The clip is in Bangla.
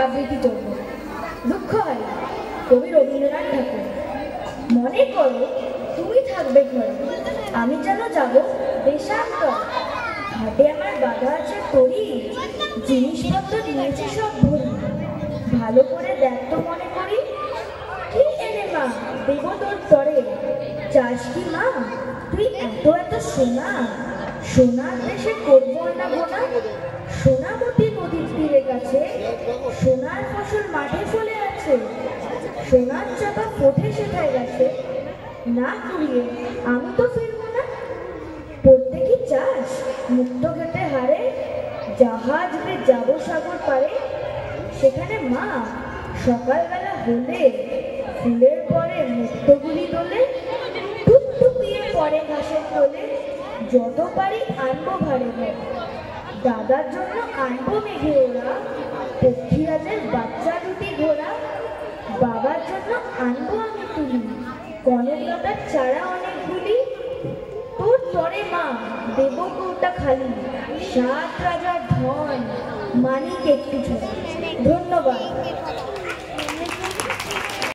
আবৃত্তি করব। দুঃখ হয় কবি রবীন্দ্রনাথ ঠাকুর। মনে করো তুমি থাকবে ঘরে, আমি যেন যাব দেশান্তর। হাটে আমার বাধা আছে তরি, জিনিসপত্র নিয়েছে সব ভরি। ভালো করে দেখ তো মনে করি, কি এনে মা দেব তোর তরে। চাস কি মা তুই এত এত সোনা, সোনার দেশে করবো না গোনা। সোনামতি নদীর তীরে গেছে, সোনার ফসল মাঠে ফলে আছে। সোনার চাপা ফোটে সেটাই গেছে, না কুড়িয়ে আমি তো ফিরবো না। পড়তে কি চাস মুক্ত ঘাটে হারে, জাহাজ বে যাবো সাগর পারে। সেখানে মা সকালবেলা হলে ফুলের পরে মুক্তগুলি তোলে। টুকটুকিয়ে পরে ঘাসের তোলে, যত পারি আনবো ভারে ঘরে। দাদার জন্য আনবো মেঘে ওরা, পক্ষীরাজের বাচ্চা দুটি ঘোড়া। বাবার জন্য আনবো আমি তুলি, কনের লতার চারা অনেকগুলি। তোর তরে মা দেব কৌটা খালি, 7 রাজার ধন মানিক একটু ছোট। ধন্যবাদ।